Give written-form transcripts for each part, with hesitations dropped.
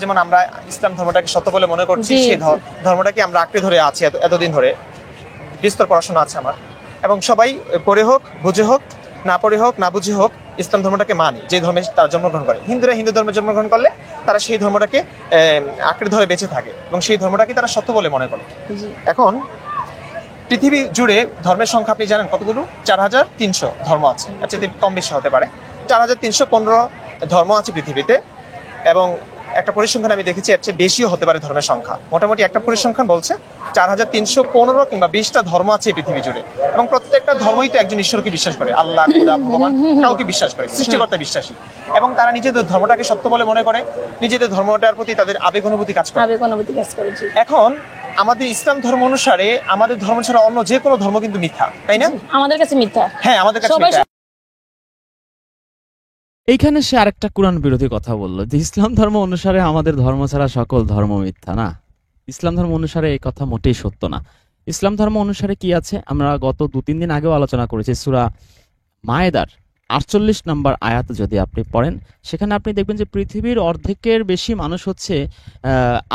যেমন আমরা ইসলাম ধর্মটাকে সত্য বলে মনে করছি, জি, সেই ধর্মটাকে আমরা আঁকড়ে ধরে আছি এতদিন ধরে। বিস্তর পড়াশোনা আছে আমার, এবং সবাই পড়ে হোক বুঝে হোক, না পড়ে হোক না বুঝে হোক, ইসলাম ধর্মটাকে মানি, যে ধর্মে তারা জন্মগ্রহণ করে। হিন্দুরা হিন্দু ধর্মে জন্মগ্রহণ করলে তারা সেই ধর্মটাকে আঁকড়ে ধরে বেঁচে থাকে এবং সেই ধর্মটাকে তারা সত্য বলে মনে করে। জি। এখন পৃথিবী জুড়ে ধর্মের সংখ্যা আপনি জানেন কতগুলো? 4300 ধর্ম আছে, আচ্ছা কম বেশি হতে পারে। 4315 ধর্ম আছে পৃথিবীতে, এবং একটা পরিসংখ্যান আমি দেখেছি এর চেয়ে বেশিও হতে পারে ধর্মের সংখ্যা। মোটামুটি একটা পরিসংখ্যান বলছে 4315 কিংবা 20টা ধর্ম আছে পৃথিবী জুড়ে, এবং প্রত্যেকটা ধর্মই তো একজন ঈশ্বরকে বিশ্বাস করে, আল্লাহ, খোদা, ভগবান কাউকে বিশ্বাস করে, সৃষ্টিকর্তা বিশ্বাসী, এবং তারা নিজেদের ধর্মটাকে সত্য বলে মনে করে, নিজেদের ধর্মটার প্রতি তাদের আবেগ অনুভূতি কাজ করে। এখন আমাদের ইসলাম ধর্ম অনুসারে আমাদের ধর্ম ছাড়া অন্য যে কোনো ধর্ম কিন্তু মিথ্যা, তাই না? আমাদের কাছে মিথ্যা। হ্যাঁ, আমাদের কাছে মিথ্যা। এইখানে সে আরেকটা কোরআন বিরোধী কথা বললো যে ইসলাম ধর্ম অনুসারে আমাদের ধর্ম ছাড়া সকল ধর্ম মিথ্যা। না, ইসলাম ধর্ম অনুসারে এই কথা মোটেই সত্য না। ইসলাম ধর্ম অনুসারে কি আছে আমরা গত 2-3 দিন আগেও আলোচনা করেছি। সূরা মায়েদার 48 নম্বর আয়াত যদি আপনি পড়েন, সেখানে আপনি দেখবেন যে পৃথিবীর অর্ধেকের বেশি মানুষ হচ্ছে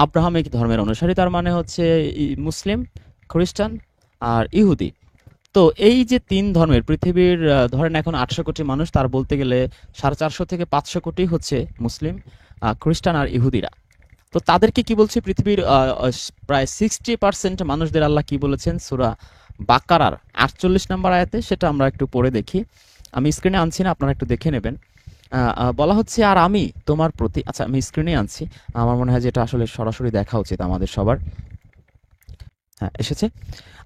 আব্রাহামিক ধর্মের অনুসারী, তার মানে হচ্ছে মুসলিম, খ্রিস্টান আর ইহুদি। তো এই যে 3 ধর্মের পৃথিবীর ধরেন এখন 800 কোটি মানুষ, তার বলতে গেলে 450 থেকে 500 কোটি হচ্ছে মুসলিম, খ্রিস্টান আর ইহুদিরা। তো তাদেরকে কি বলছে পৃথিবীর প্রায় 60% মানুষদের আল্লাহ কি বলেছেন সূরা বাকারার 48 নম্বর আয়াতে, সেটা আমরা একটু পড়ে দেখি। আমি স্ক্রিনে আনছি না, আপনারা একটু দেখে নেবেন। বলা হচ্ছে, আর আমি তোমার প্রতি, আচ্ছা আমি স্ক্রিনে আনছি, আমার মনে হয় যে এটা আসলে সরাসরি দেখা উচিত আমাদের সবার। হ্যাঁ, এসেছে।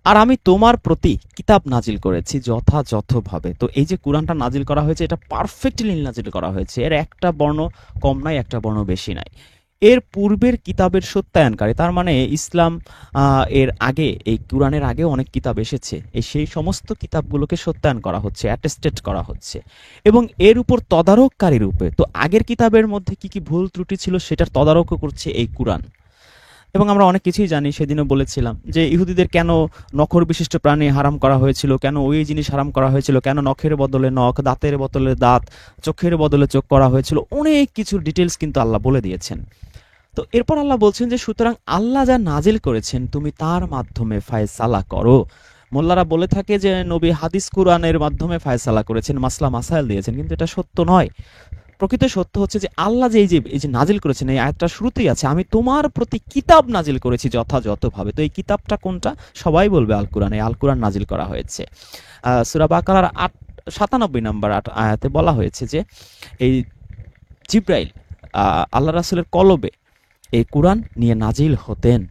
আর আমি তোমার প্রতি কিতাব নাজিল করেছি যথাযথভাবে। তো এই যে কোরআনটা নাজিল করা হয়েছে, এটা পারফেক্টলি নাজিল করা হয়েছে, এর একটা বর্ণ কম নাই, একটা বর্ণ বেশি নাই। এর পূর্বের কিতাবের সত্যায়নকারী, তার মানে ইসলাম এর আগে, এই কোরআনের আগে অনেক কিতাব এসেছে, সেই সমস্ত কিতাবগুলোকে সত্যায়ন করা হচ্ছে, অ্যাটেস্টেড করা হচ্ছে, এবং এর উপর তদারককারী রূপে। তো আগের কিতাবের মধ্যে কি কি ভুল ত্রুটি ছিল সেটার তদারকও করছে এই কোরআন। এবং আমরা অনেক কিছুই জানি, সেদিনও বলেছিলাম যে ইহুদিদের কেন নখর বিশিষ্ট প্রাণী হারাম করা হয়েছিল, কেন ওই জিনিস হারাম করা হয়েছিল, কেন নখের বদলে নখ, দাঁতের বদলে দাঁত, চোখের বদলে চোখ করা হয়েছিল, অনেক কিছুর ডিটেলস কিন্তু আল্লাহ বলে দিয়েছেন। তো এরপর আল্লাহ বলছেন যে সুতরাং আল্লাহ যা নাজিল করেছেন তুমি তার মাধ্যমে ফায়সালা করো। মোল্লারা বলে থাকে যে নবী হাদিস কুরআনের মাধ্যমে ফায়সালা করেছেন, মাসলা মাসাইল দিয়েছেন, কিন্তু এটা সত্য নয়। প্রকৃত সত্য হচ্ছে যে আল্লাহ যে এই যে নাজিল করেছেন, এই আয়াতটা শুরুতেই আছে, আমি তোমার প্রতি কিতাব নাজিল করেছি যথাযথভাবে। তো এই কিতাবটা কোনটা? সবাই বলবে আল কোরআন। এই আল কোরআন নাজিল করা হয়েছে। সূরা বাকারার 97 নম্বর আয়াতে বলা হয়েছে যে এই জিব্রাইল আল্লাহ রাসূলের কলবে এই কোরআন নিয়ে নাজিল হতেন।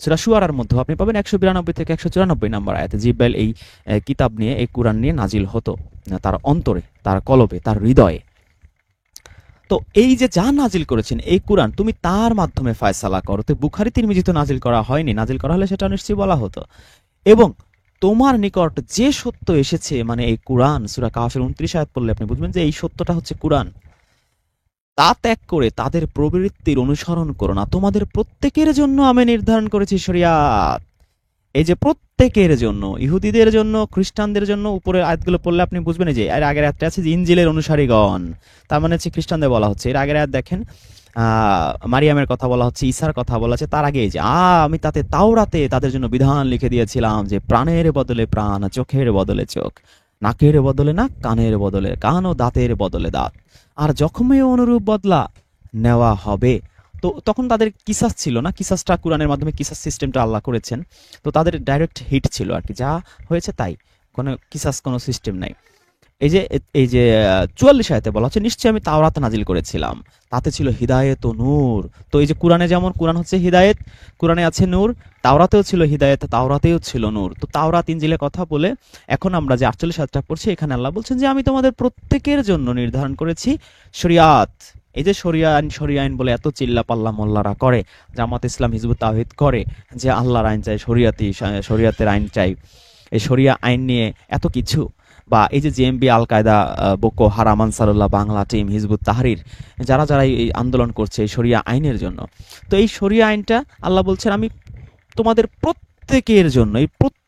সূরা শুআরার মধ্যে আপনি পাবেন 192 থেকে 194 নম্বর আয়াতে জিব্রাইল এই কিতাব নিয়ে, এই কোরআন নিয়ে নাজিল হতো তার অন্তরে, তার কলবে, তার হৃদয়ে। তো এই যে যা নাজিল করেছেন এই কোরআন, তুমি তার মাধ্যমে ফায়সালা করো। তো বুখারী তিরমিজি তো নাজিল করা হয়নি, নাজিল করা হলে সেটা নিশ্চয়ই বলা হতো। এবং তোমার নিকট যে সত্য এসেছে, মানে এই কোরআন, সূরা কাফের 29 আয়াত পড়লে আপনি বুঝবেন যে এই সত্যটা হচ্ছে কোরআন, তা ত্যাগ করে তাদের প্রবৃত্তির অনুসরণ করো না। তোমাদের প্রত্যেকের জন্য আমি নির্ধারণ করেছি শরিয়াত। এই যে প্রত্যেকের জন্য, ইহুদিদের জন্য, খ্রিস্টানদের জন্য, উপরের আয়াতগুলো পড়লে আপনি বুঝবেন যে এর আগের আয়াতটা আছে যে ইনজিলের অনুসারীগণ, তার মানে হচ্ছে খ্রিস্টানদের বলা হচ্ছে। এর আগের আয়াত দেখেন মারিয়ামের কথা বলা হচ্ছে, ঈসার কথা বলা হচ্ছে। তার আগে যে আমি তাতে তাওরাতে তাদের জন্য বিধান লিখে দিয়েছিলাম যে প্রাণের বদলে প্রাণ, চোখের বদলে চোখ, নাকের বদলে নাক, কানের বদলে কান ও দাঁতের বদলে দাঁত, আর জখমেও অনুরূপ বদলা নেওয়া হবে। তো তখন তাদের কিসাস ছিল না, কিসাসটা কোরআনের মাধ্যমে কিসাস সিস্টেমটা আল্লাহ করেছেন। তো তাদের ডাইরেক্ট হিট ছিল আর কি, যা হয়েছে তাই, কোনো কিসাস, কোনো সিস্টেম নাই। এই যে 44 আয়াতে বলা হচ্ছে নিশ্চয়ই আমি তাওরাত নাজিল করেছিলাম, তাতে ছিল হিদায়েত ও নূর। তো এই যে কোরআনে যেমন কোরআন হচ্ছে হিদায়েত, কোরআনে আছে নূর, তাওরাতেও ছিল হিদায়েত, তাওরাতেও ছিল নূর। তো তাওরাত ইনজিলের কথা বলে এখন আমরা যে 48 আয়াতটা পড়ছি, এখানে আল্লাহ বলছেন যে আমি তোমাদের প্রত্যেকের জন্য নির্ধারণ করেছি শরিয়াত। এই যে শরিয়া আইন বলে এত চিল্লা পাল্লা মোল্লারা করে, জামাত ইসলাম, হিজবুত তাওহীদ করে যে আল্লাহর আইন চাই, শরিয়াতের আইন চাই, এই শরিয়া আইন নিয়ে এত কিছু। বা এই যে জেএমবি, আল Qaeda, Boko Haram, Ansarullah, Bangla team, Hizbut Tahrir, যারা এই আন্দোলন করছে এই শরিয়া আইনের জন্য, তো এই শরিয়া আইনটা আল্লাহ বলছেন আমি তোমাদের প্রত্যেকের জন্য,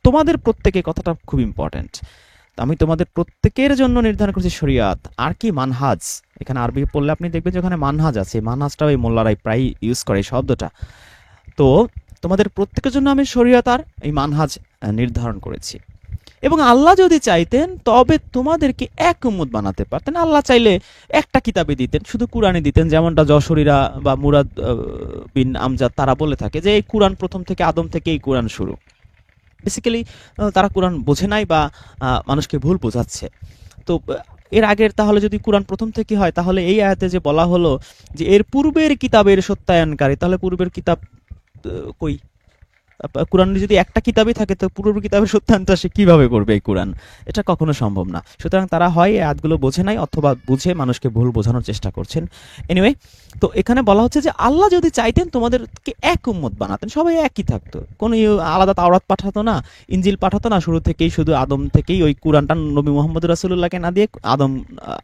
তোমাদের প্রত্যেকের কথাটা খুব ইম্পর্টেন্ট। আমি তোমাদের প্রত্যেকের জন্য নির্ধারণ করছি শরিয়াত। আর কি মানহাজ, এখানে আরবি পড়লে আপনি দেখবেন যে ওখানে মানহাজ আছে, মানহাজটাও এই মোল্লারাই প্রায় ইউজ করে এই শব্দটা। তো তোমাদের প্রত্যেকের জন্য আমি শরিয়াত আর এই মানহাজ নির্ধারণ করেছি। এবং আল্লাহ যদি চাইতেন তবে তোমাদেরকে এক উম্মত বানাতে পারতেন। আল্লাহ চাইলে একটা কিতাবে দিতেন, শুধু কোরআনে দিতেন, যেমনটা যশোরীরা বা মুরাদ বিন আমজাদ তারা বলে থাকে যে এই কোরআন প্রথম থেকে আদম থেকে এই কোরআন শুরু। বেসিক্যালি তারা কোরআন বোঝে নাই বা মানুষকে ভুল বোঝাচ্ছে। তো এর আগের তাহলে যদি কোরআন প্রথম থেকে হয়, তাহলে এই আয়াতে যে বলা হলো যে এর পূর্বের কিতাবের সত্যায়নকারী, তাহলে পূর্বের কিতাব কই? কোরআনে যদি একটা কিতাবই থাকে তো পূর্ব কিতাবের সত্যায়নটা সে কিভাবে করবে এই কোরআন? এটা কখনো সম্ভব না। সুতরাং তারা হয় এই আয়াতগুলো বোঝে নাই অথবা বুঝে মানুষকে ভুল বোঝানোর চেষ্টা করছেন। এনিওয়ে, তো এখানে বলা হচ্ছে যে আল্লাহ যদি চাইতেন তোমাদেরকে এক উম্মত বানাতেন, সবাই একই থাকতো, কোনো আলাদা তাওরাত পাঠাতো না, ইনজিল পাঠাতো না, শুরু থেকেই শুধু আদম থেকেই ওই কোরআনটা নবী মুহাম্মদ রাসূলুল্লাহকে না দিয়ে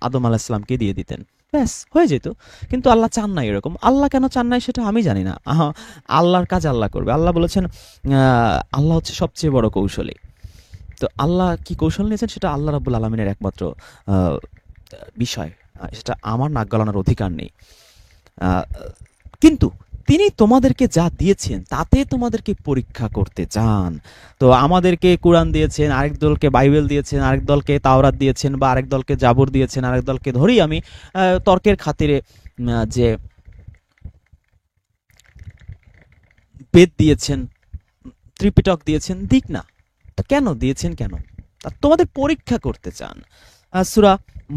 আদম আলাইহিস সালামকে দিয়ে দিতেন, ব্যাস হয়ে যেত। কিন্তু আল্লাহ চান না এরকম। আল্লাহ কেন চান নাই সেটা আমি জানি না। আল্লাহর কাজ আল্লাহ করবে। আল্লাহ বলেছেন আল্লাহ হচ্ছে সবচেয়ে বড় কৌশলী। তো আল্লাহ কি কৌশল নিয়েছেন সেটা আল্লাহ রাব্বুল আলামিনের একমাত্র বিষয়, সেটা আমার নাক গলানোর অধিকার নেই। কিন্তু তিনি তোমাদেরকে যা দিয়েছেন তাতে তোমাদেরকে পরীক্ষা করতে চান। তো আমাদেরকে কোরআন দিয়েছেন, আরেক দলকে বাইবেল দিয়েছেন, আরেক দলকে তাওরাত দিয়েছেন, বা আরেক দলকে জাবুর দিয়েছেন, আরেক দলকে ধরি আমি তর্কের খাতিরে যে বেদ দিয়েছেন, ত্রিপিটক দিয়েছেন, দিক না। তা কেন দিয়েছেন? কেন? তোমাদের পরীক্ষা করতে চান। সূরা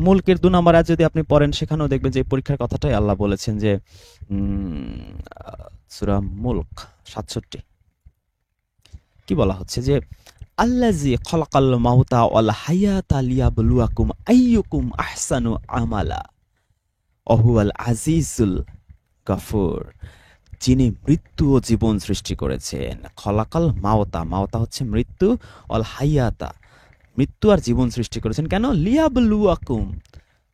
মুলকের 2 নম্বর আয়াত যদি আপনি পড়েন, সেখানেও দেখবেন যে পরীক্ষার কথাটাই আল্লাহ বলেছেন যে সূরা মুলক 67 কি বলা হচ্ছে যে আল্লাযী খালাকাল মাউতা ওয়াল হায়াতা লিয়াবলুয়াকুম আইয়ুকুম আহসানু আমালা ওয়া হুয়াল আজিজুল গফুর। যিনি মৃত্যু ও জীবন সৃষ্টি করেছেন, খলাকাল মাওতা, মাওতা হচ্ছে মৃত্যু, অল হাইয়াতা মৃত্যু আর জীবন সৃষ্টি করেছেন কেন? লিয়াবলুয়াকুম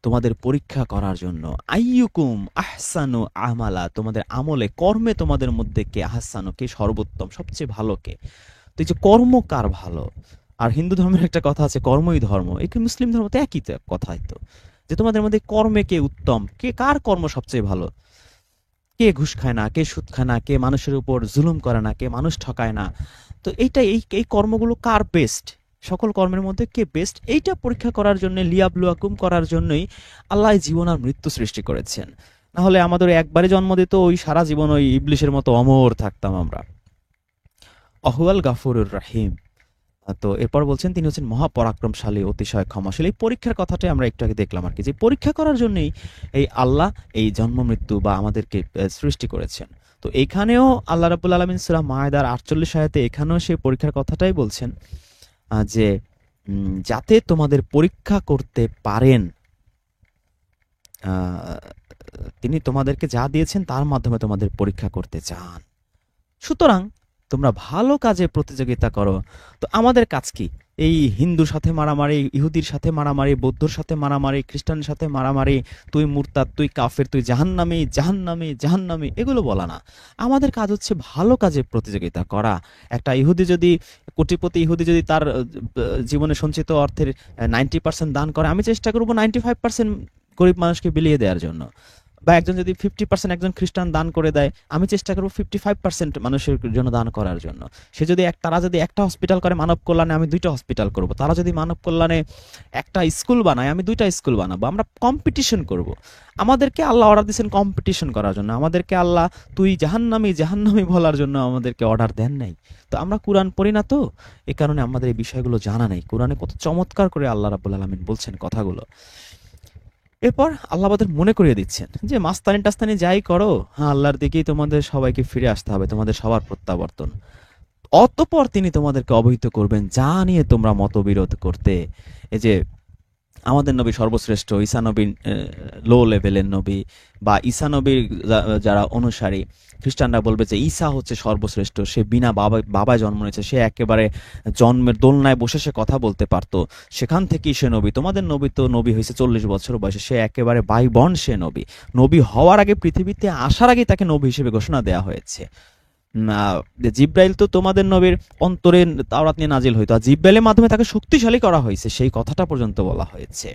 তোমাদের পরীক্ষা করার জন্য, আইয়ুকুম আহসানু আমালা তোমাদের আমলে কর্মে তোমাদের মধ্যে কে আহসানু কে সর্বোত্তম, সবচেয়ে ভালো কে। তো এই যে কর্ম কার ভালো, আর হিন্দু ধর্মের একটা কথা আছে কর্মই ধর্ম, এই মুসলিম ধর্ম তো একই কথাই তো, যে তোমাদের মধ্যে কর্মে কে উত্তম, কে কার কর্ম সবচেয়ে ভালো, কে ঘুষ খায় না, কে সুদ খায় না, কে মানুষের উপর জুলুম করে না, কে মানুষ ঠকায় না। তো এইটা এই কর্মগুলো কার বেস্ট, সকল কর্মের মধ্যে কে বেস্ট, এইটা পরীক্ষা করার জন্য, লিয়াবলুয়াকুম করার জন্যই আল্লাহ জীবন আর মৃত্যু সৃষ্টি করেছেন। না হলে আমাদের একবারে জন্ম দিত, ওই সারা জীবন ওই ইবলিশের মতো অমর থাকতাম আমরা। অহুয়াল গাফুরুর রাহিম। তো এরপর বলছেন তিনি হচ্ছেন মহাপরাক্রমশালী, অতিশয় ক্ষমাশীল। এই পরীক্ষার কথাটাই আমরা একটু আগে দেখলাম আর কি, যে পরীক্ষা করার জন্যই এই আল্লাহ এই জন্ম মৃত্যু বা আমাদেরকে সৃষ্টি করেছেন। তো এখানেও আল্লাহ রাব্বুল আলামিন সূরা মায়েদার 48 আয়াতে এখানেও সেই পরীক্ষার কথাটাই বলছেন, যে যাতে তোমাদের পরীক্ষা করতে পারেন, তিনি তোমাদেরকে যা দিয়েছেন তার মাধ্যমে তোমাদের পরীক্ষা করতে চান। সুতরাং তোমরা ভালো কাজে প্রতিযোগিতা করো। তো আমাদের কাজ কি? এই হিন্দুর সাথে মারামারি, ইহুদির সাথে মারামারি, বৌদ্ধর সাথে মারামারি, খ্রিস্টানের সাথে মারামারি, তুই মুরতাদ, তুই কাফের, তুই জাহান্নামী জাহান্নামী জাহান্নামী, এগুলো বলা না। আমাদের কাজ হচ্ছে ভালো কাজে প্রতিযোগিতা করা। একটা ইহুদি যদি, কোটিপতি ইহুদি যদি তার জীবনে সঞ্চিত অর্থের 90% দান করে, আমি চেষ্টা করবো 95% গরিব মানুষকে বিলিয়ে দেওয়ার জন্য। বা একজন যদি 50% একজন খ্রিস্টান দান করে দেয়, আমি চেষ্টা করবো 55% মানুষের জন্য দান করার জন্য। সে যদি তারা যদি একটা হসপিটাল করে মানব কল্যাণে, আমি 2টা হসপিটাল করব। তারা যদি মানব কল্যাণে একটা স্কুল বানায়, আমি 2টা স্কুল বানাবো। আমরা কম্পিটিশন করব। আমাদেরকে আল্লাহ অর্ডার দিয়েছেন কম্পিটিশন করার জন্য। আমাদেরকে আল্লাহ তুই জাহান্নামী জাহান্নামী বলার জন্য আমাদেরকে অর্ডার দেন নাই। তো আমরা কোরআন পড়ি না, তো এই কারণে আমাদের এই বিষয়গুলো জানা নেই। কোরআনে কত চমৎকার করে আল্লাহ রাব্বুল আলামিন বলছেন কথাগুলো। এরপর আল্লাহ আমাদের মনে করিয়ে দিচ্ছেন যে মাস্তানি টাস্তানি যাই করো, হ্যাঁ আল্লাহর দিকেই তোমাদের সবাইকে ফিরে আসতে হবে, তোমাদের সবার প্রত্যাবর্তন। অতঃপর তিনি তোমাদেরকে অবহিত করবেন যা নিয়ে তোমরা মতবিরোধ করতে। এই যে আমাদের নবী সর্বশ্রেষ্ঠ, ঈসা নবী লো লেভেলের নবী, বা ঈসা নবীর যারা অনুসারী, খ্রিস্টানরা বলবে যে ঈসা হচ্ছে সর্বশ্রেষ্ঠ, সে বিনা বাবায় জন্ম নিয়েছে, সে একেবারে জন্মের দোলনায় বসে সে কথা বলতে পারতো, সেখান থেকেই সে নবী। তোমাদের নবী তো নবী হয়েছে 40 বছর বয়সে, সে একেবারে বাইবন, সে নবী। নবী হওয়ার আগে, পৃথিবীতে আসার আগে তাকে নবী হিসেবে ঘোষণা দেওয়া হয়েছে। জিব্রাইল তো তোমাদের নবীর অন্তরে তাওরাত নিয়ে নাজিল হইতো, আর জিব্রাইলের মাধ্যমে তাকে শক্তিশালী করা হয়েছে, সেই কথাটা পর্যন্ত বলা হয়েছে।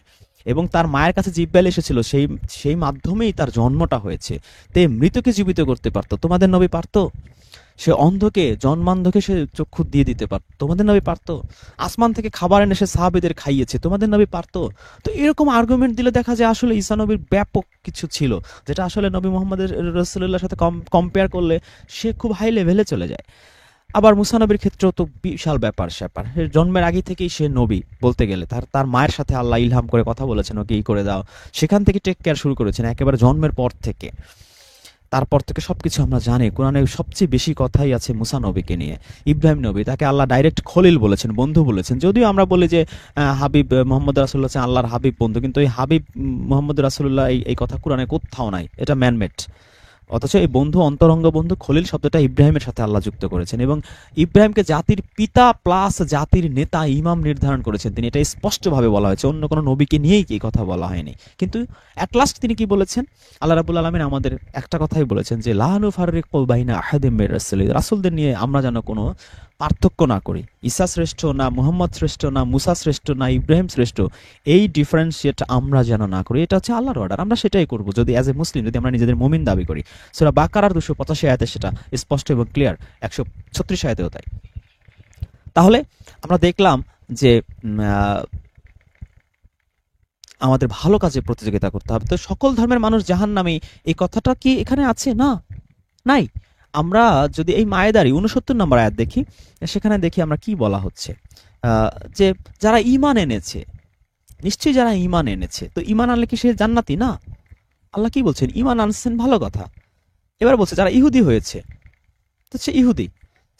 এবং তার মায়ের কাছে জিব্রাইল এসেছিল, সেই সেই মাধ্যমেই তার জন্মটা হয়েছে। তে মৃতকে জীবিত করতে পারতো, তোমাদের নবী পারতো? সে অন্ধকে, জন্মান্ধকে সে চক্ষু দিয়ে দিতে পারতো, তোমাদের নবী পারতো? আসমান থেকে খাবার এনে সে সাহাবীদের খাইয়েছে, তোমাদের নবী পারতো? তো এরকম আর্গুমেন্ট দিলে দেখা যায় আসলে ঈসা নবীর ব্যাপক কিছু ছিল, যেটা আসলে নবী মোহাম্মদের রাসূলুল্লাহর সাথে কম্পেয়ার করলে সে খুব হাই লেভেলে চলে যায়। আবার মুসা নবীর ক্ষেত্রেও তো বিশাল ব্যাপার স্যাপার, জন্মের আগে থেকেই সে নবী বলতে গেলে, তার তার মায়ের সাথে আল্লাহ ইলহাম করে কথা বলেছেন ওকে এই করে দাও, সেখান থেকে টেক কেয়ার শুরু করেছেন একেবারে জন্মের পর থেকে। তারপর থেকে সবকিছু আমরা জানি, কোরআনে সবচেয়ে বেশি কথাই আছে মুসা নবীকে নিয়ে। ইব্রাহিম নবী, তাকে আল্লাহ ডাইরেক্ট খলিল বলেছেন, বন্ধু বলেছেন। যদিও আমরা বলি যে হাবিব মোহাম্মদ রাসূলুল্লাহ হচ্ছেন আল্লাহর হাবিব বন্ধু, কিন্তু এই হাবিব মোহাম্মদ রাসূলুল্লাহ এই কথা কোরআনে কোথাও নাই, এটা ম্যানমেড। অথচ এই বন্ধু, অন্তরঙ্গ বন্ধু, খলিল শব্দটা ইব্রাহিমের সাথে আল্লাহ যুক্ত করেছেন, এবং ইব্রাহিমকে জাতির পিতা প্লাস জাতির নেতা, ইমাম নির্ধারণ করেছেন তিনি। এটা স্পষ্টভাবে বলা হয়েছে, অন্য কোনো নবীকে নিয়েই কি কথা বলা হয়নি। কিন্তু অ্যাট লাস্ট তিনি কি বলেছেন? আল্লাহ রাব্বুল আলামিন আমাদের একটা কথাই বলেছেন যে লা নুফাররিকু বাইনা আহাদিম মির রাসূলি, রাসূলদের নিয়ে আমরা যেন কোনো পার্থক্য না করি। ঈসা শ্রেষ্ঠ না মুহাম্মদ শ্রেষ্ঠ না মুসা শ্রেষ্ঠ না ইব্রাহিম শ্রেষ্ঠ, এই ডিফারেন্সিয়েট আমরা যেন না করি। এটা হচ্ছে আল্লাহর অর্ডার, আমরা সেটাই করব যদি অ্যাজ এ মুসলিম, যদি আমরা নিজেদের মুমিন দাবি করি। সূরা বাকারার 285 আয়াতে সেটা স্পষ্ট এবং ক্লিয়ার, 136 আয়াতেও তাই। তাহলে আমরা দেখলাম যে আমাদের ভালো কাজে প্রতিযোগিতা করতে হবে। তো সকল ধর্মের মানুষ জাহান্নামী, এই কথাটা কি এখানে আছে? না, নাই। আমরা যদি এই মায়েদারি 69 নম্বর আয়াত দেখি, সেখানে দেখি আমরা কি বলা হচ্ছে, যে যারা ঈমান এনেছে, নিশ্চয়ই যারা ঈমান এনেছে, তো ঈমান আনলে কি সে জান্নাতি না? আল্লাহ কি বলছেন? ঈমান আনছেন, ভালো কথা। এবার বলছে যারা ইহুদি হয়েছে, তো সে ইহুদি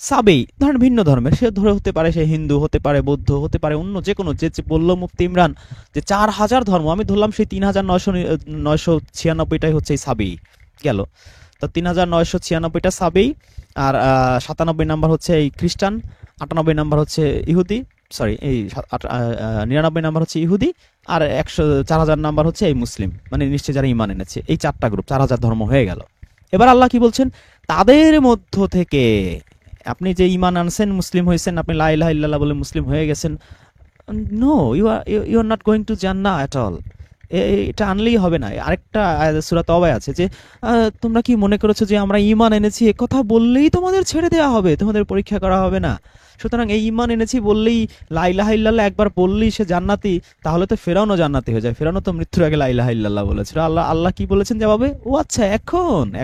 সাবেই, ধরেন ভিন্ন ধর্মের, সে ধরে হতে পারে সে হিন্দু, হতে পারে বৌদ্ধ, হতে পারে অন্য যে কোনো, যে বললো মুফতি ইমরান যে 4000 ধর্ম, আমি ধরলাম সেই 3996টাই হচ্ছে এই সাবেই গেল। তো 3996টা সাবেই, আর 97 নাম্বার হচ্ছে এই খ্রিস্টান, 98 নাম্বার হচ্ছে ইহুদি, সরি এই 99 নাম্বার হচ্ছে ইহুদি, আর 4000 নাম্বার হচ্ছে এই মুসলিম, মানে নিশ্চয়ই যারা ঈমান এনেছে। এই 4টা গ্রুপ, 4000 ধর্ম হয়ে গেল। এবার আল্লাহ কি বলছেন? তাদের মধ্য থেকে আপনি যে ঈমান আনছেন, মুসলিম হয়েছেন, আপনি লা ইলাহা ইল্লাল্লাহ বলে মুসলিম হয়ে গেছেন, no, you are not going to জান্নাহ এট অল। এটা আনলেই হবে না। আরেকটা সূরা তওবায় আছে যে তোমরা কি মনে করেছো যে আমরা ঈমান এনেছি এ কথা বললেই তোমাদের ছেড়ে দেওয়া হবে, তোমাদের পরীক্ষা করা হবে না? সুতরাং এই ঈমান এনেছি বললেই, লা ইলাহা ইল্লাল্লাহ একবার বললেই সে জান্নাতি, তাহলে তো ফেরাউনও জান্নাতি হয়ে যায়। ফেরাউনও তো মৃত্যুর আগে লা ইলাহা ইল্লাল্লাহ বলেছিল। আল্লাহ কি বলেছেন জবাবে? ও আচ্ছা,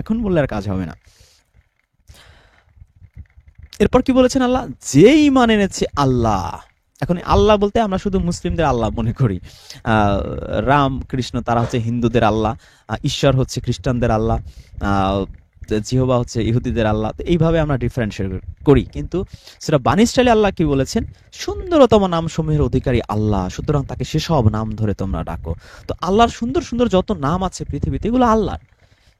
এখন বললে আর কাজ হবে না। এরপর কি বলেছেন আল্লাহ? যে ঈমান এনেছে আল্লাহ। এখন আল্লাহ বলতে আমরা শুধু মুসলিমদের আল্লাহ মনে করি, রাম কৃষ্ণ তারা হচ্ছে হিন্দুদের আল্লাহ, ঈশ্বর হচ্ছে খ্রিস্টানদের আল্লাহ, জিহোবা হচ্ছে ইহুদিদের আল্লাহ। তো এইভাবে আমরা ডিফারেন্সিয়েট করি, কিন্তু সেটা বানী স্টাইলে আল্লাহ কি বলেছেন? সুন্দরতম নাম সমূহের অধিকারী আল্লাহ, সুতরাং তাকে সেসব নাম ধরে তোমরা ডাকো। তো আল্লাহর সুন্দর সুন্দর যত নাম আছে পৃথিবীতে, এগুলো আল্লাহর।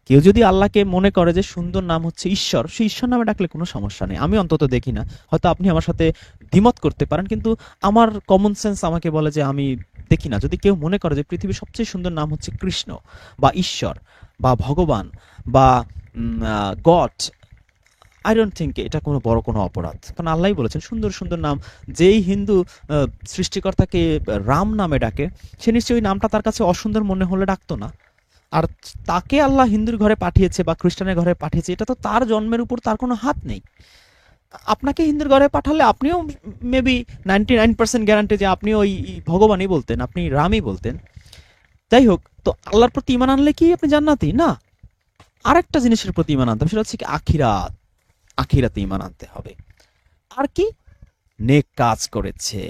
কেউ যদি আল্লাহকে মনে করে যে সুন্দর নাম হচ্ছে ঈশ্বর, সেই ঈশ্বর নামে ডাকলে কোনো সমস্যা নেই। আমি অন্তত দেখি না, হয়তো আপনি আমার সাথে দ্বিমত করতে পারেন, কিন্তু আমার কমন সেন্স আমাকে বলে যে আমি দেখি না। যদি কেউ মনে করে যে পৃথিবীর সবচেয়ে সুন্দর নাম হচ্ছে কৃষ্ণ বা ঈশ্বর বা ভগবান বা গড, আই ডোন্ট থিঙ্ক এটা কোনো বড় কোনো অপরাধ। কারণ আল্লাহই বলেছেন সুন্দর সুন্দর নাম। যেই হিন্দু সৃষ্টিকর্তাকে রাম নামে ডাকে, সে নিশ্চয়ই ওই নামটা তার কাছে অসুন্দর মনে হলে ডাকতো না। আর তাকে আল্লাহ হিন্দুর ঘরে পাঠিয়েছে বা খ্রিস্টানের ঘরে পাঠিয়েছে, এটা তো তার জন্মের উপর তার কোনো হাত নেই। আপনাকে হিন্দুর ঘরে পাঠালে আপনিও মেবি 99% গ্যারান্টি যে আপনি ওই ভগবানই বলতেন, আপনি রামই বলতেন। যাই হোক, তো আল্লাহর প্রতি ঈমান আনলে কি আপনি জান্নাতি না? আরেকটা জিনিসের প্রতি ঈমান আনতে হবে, সেটা হচ্ছে কি আখিরাতে ঈমান আনতে হবে। আর কি? নেক কাজ করেছে।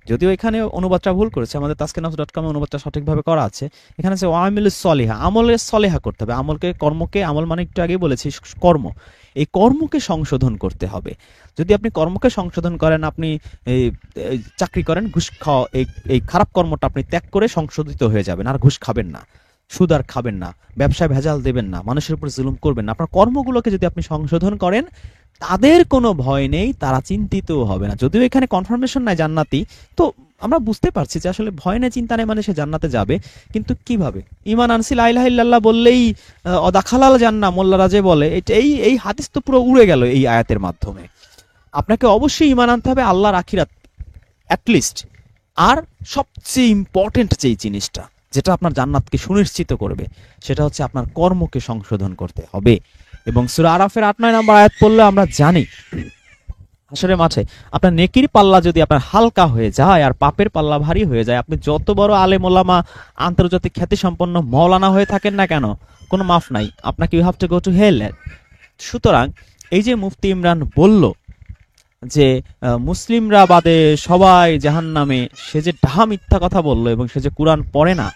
যদিও এখানে অনুবাদটা ভুল করেছে, আমাদের taskinafs.com অনুবাদটা সঠিকভাবে করা আছে। এখানে আছে ওয়ামিলুস সলিহা, আমলের সলেহা করতে হবে। কর্মকে, আমল মানে একটু আগে বলেছি কর্ম, এই কর্মকে সংশোধন করতে হবে। যদি আপনি কর্মকে সংশোধন করেন, আপনি চাকরি করেন, ঘুষ খাওয়া, এই খারাপ কর্মটা আপনি ত্যাগ করে সংশোধিত হয়ে যাবেন, আর ঘুষ খাবেন না, সুদ আর খাবেন না, ব্যবসায় ভেজাল দেবেন না, মানুষের উপর জুলুম করবেন না। আপনার কর্মগুলোকে যদি আপনি সংশোধন করেন, তাদের কোনো ভয় নেই, তারা চিন্তিত হবে না। যদিও এখানে কনফার্মেশন নাই জান্নাতি, তো আমরা বুঝতে পারছি যে আসলে ভয় নেই চিন্তা নেই মানে সে জান্নাতে যাবে, কিন্তু কিভাবে? ঈমান আনছি লা ইলাহা ইল্লাল্লাহ বললেই অদাখালাল জান্নাহ মোল্লারা যে বলে, এই হাদিস তো পুরো উড়ে গেল এই আয়াতের মাধ্যমে। আপনাকে অবশ্যই ঈমান আনতে হবে আল্লাহর আখিরাত অ্যাটলিস্ট। আর সবচেয়ে ইম্পর্টেন্ট যেই জিনিসটা যেটা আপনার জান্নাতকে সুনিশ্চিত করবে সেটা হচ্ছে আপনার কর্মকে সংশোধন করতে হবে। এবং সূরা আরাফের ৮-৯ নম্বর আয়াত পড়লে আমরা জানি হাসরের মাঠে আপনার নেকির পাল্লা যদি আপনার হালকা হয়ে যায় আর পাপের পাল্লা ভারী হয়ে যায়, আপনি যত বড় আলেম ওলামা আন্তর্জাতিক খ্যাতিসম্পন্ন মাওলানা হয়ে থাকেন না কেন, কোনো মাফ নাই, আপনাকে you have to go to hell. সুতরাং এই যে মুফতি ইমরান বলল যে মুসলিমরা বাদে সবাই জাহান্নামে, সে যে ডাহা মিথ্যা কথা বললো এবং সে যে কুরআন পড়ে না,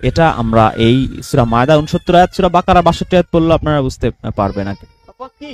এটা আমরা এই সূরা মায়দা 69 আয়াত, সূরা বাকারা 62 আয়াত পড়লে আপনারা বুঝতে পারবেন। কি